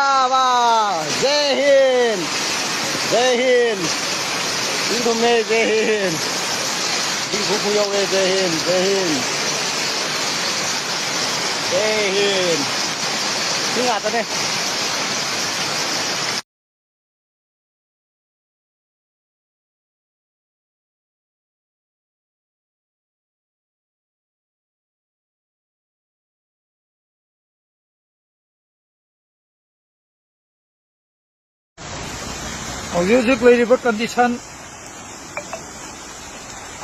जय हिंद जय हिंद तुम्हें जय हिंद जय हिंद जय हिंद जय Hind tiếng ngạt ra đây ꯍꯧꯖꯤꯛ ꯂꯩꯔꯤꯕ ꯀꯟꯗꯤꯁꯟ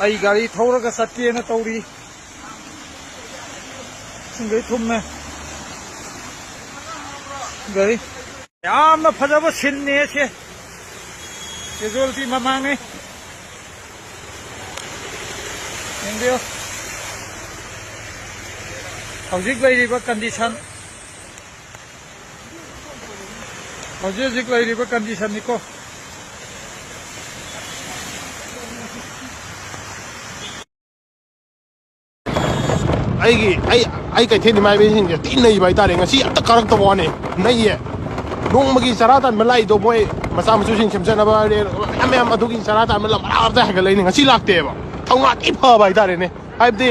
ꯑꯩ ꯒꯥꯔꯤ ꯊꯧꯔꯒ ꯆꯠꯀꯦꯅ ꯇꯧꯔꯤ ꯁꯤꯡꯒꯩ ꯊꯨꯝꯃꯦ ꯒꯥꯔꯤ ꯌꯥꯝꯅ ꯐꯖꯕ ꯁꯤꯟꯅꯦ ꯁꯦ ꯀꯦꯖꯨꯋꯦꯜꯇꯤ ꯃꯃꯥꯡꯅꯤ ꯌꯦꯡꯕꯤꯌꯨ ꯍꯧꯖꯤꯛ ꯂꯩꯔꯤꯕ ꯀꯟꯗꯤꯁꯟ ꯍꯧꯖꯤꯛ ꯂꯩꯔꯤꯕ ꯀꯟꯗꯤꯁꯟꯅꯤꯀꯣ ꯑꯩ ꯀꯩꯊꯦꯜ ꯏꯃꯥꯏꯕꯦꯟꯁꯤꯡꯁꯦ ꯊꯤ ꯅꯩꯕ ꯍꯥꯏꯇꯥꯔꯦ ꯉꯁꯤ ꯑꯝꯇ ꯀꯥꯔꯛꯇꯕ ꯋꯥꯅꯦ ꯅꯩꯌꯦ ꯅꯣꯡꯃꯒꯤ ꯆꯔꯥ ꯇꯥꯟꯕ ꯂꯥꯛꯏꯗꯣ ꯃꯣꯏ ꯃꯆꯥ ꯃꯁꯨꯁꯤꯡ ꯁꯦꯝꯖꯅꯕ ꯃꯌꯥꯝ ꯑꯗꯨꯒꯤ ꯆꯔꯥ ꯇꯥꯟꯕ ꯂꯝ ꯑꯔꯥꯞꯄꯗ ꯍꯥꯏꯒꯠꯂꯛꯏꯅꯦ ꯉꯁꯤ ꯂꯥꯛꯇꯦꯕ ꯊꯧꯅꯥ ꯊꯤ ꯐꯕ ꯍꯥꯏꯇꯥꯔꯦꯅꯦ ꯍꯥꯏꯕꯗꯤ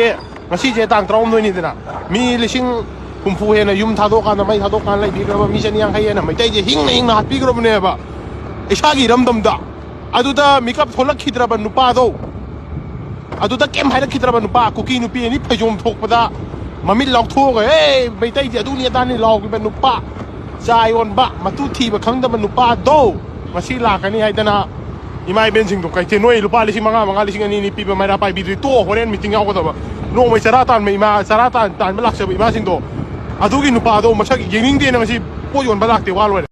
ꯉꯁꯤꯁꯦ ꯇꯥꯡ 19ꯅꯤꯗꯅ ꯃꯤ 50,000 ꯍꯦꯟꯅ ꯌꯨꯝ ꯊꯥꯗꯣꯛꯀꯥꯟꯗ ꯃꯩ ꯊꯥꯗꯣꯛꯀꯥꯟꯗ ꯂꯩꯕꯤꯈ꯭ꯔꯕ ꯃꯤ 250 ꯍꯦꯟꯅ ꯃꯩꯇꯩꯁꯦ ꯍꯤꯡꯅ ꯍꯥꯠꯄꯤꯈ꯭ꯔꯕꯅꯦꯕ ꯏꯁꯥꯒꯤ ꯏꯔꯝꯗꯝꯗ ꯑꯗꯨꯗ ꯃꯤꯀꯞ ꯊꯣꯛꯂꯛꯈꯤꯗ꯭ꯔꯕ ꯅꯨꯄꯥꯗꯣ ꯑꯗꯨꯗ ꯀꯩꯝ ꯍꯥꯏꯔꯛꯈꯤꯗ꯭ꯔꯕ ꯅꯨꯄꯥ ꯀꯨꯀꯤ ꯅꯨꯄꯤ ꯑꯅꯤ ꯐꯩꯖꯣꯝ ꯊꯣꯛꯄꯗ ꯃꯃꯤꯠ ꯂꯥꯎꯊꯣꯛꯑꯒ ꯃꯩꯇꯩꯁꯦ ꯑꯗꯨꯅꯤ ꯑꯗꯥꯅꯤ ꯂꯥꯎꯈꯤꯕ ꯅꯨꯄꯥ ꯆꯥ ꯌꯣꯟꯕ ꯃꯇꯨ ꯊꯤꯕ ꯈꯪꯗꯕ ꯅꯨꯄꯥꯗꯣ ꯉꯁꯤ ꯂꯥꯛꯀꯅꯤ ꯍꯥꯏꯗꯅ ꯏꯃꯥ ꯏꯕꯦꯟꯁꯤꯡꯗꯣ ꯀꯩꯊꯦꯜ ꯅꯣꯏ ꯂꯨꯄꯥ 5,000 2,000 ꯄꯤꯕ ꯃꯩꯔꯥ ꯄꯥꯏꯕꯤꯗ꯭ꯔꯤ ꯇꯣ ꯍꯣꯔꯦꯟ ꯃꯤꯇꯤꯡ ꯌꯥꯎꯒꯗꯕ ꯅꯣꯡꯃꯩ ꯆꯔꯥ ꯇꯥꯟꯕ ꯂꯥꯛꯆꯕ ꯏꯃꯥꯁꯤꯡꯗꯣ ꯑꯗꯨꯒꯤ ꯅꯨꯄꯥꯗꯣ ꯃꯁꯛ ꯌꯦꯡꯅꯤꯡꯗꯦꯅ ꯉꯁꯤ ꯄꯣꯠ ꯌꯣꯟꯕ ꯂꯥꯛꯇꯦ ꯋꯥ ꯂꯣꯏꯔꯦ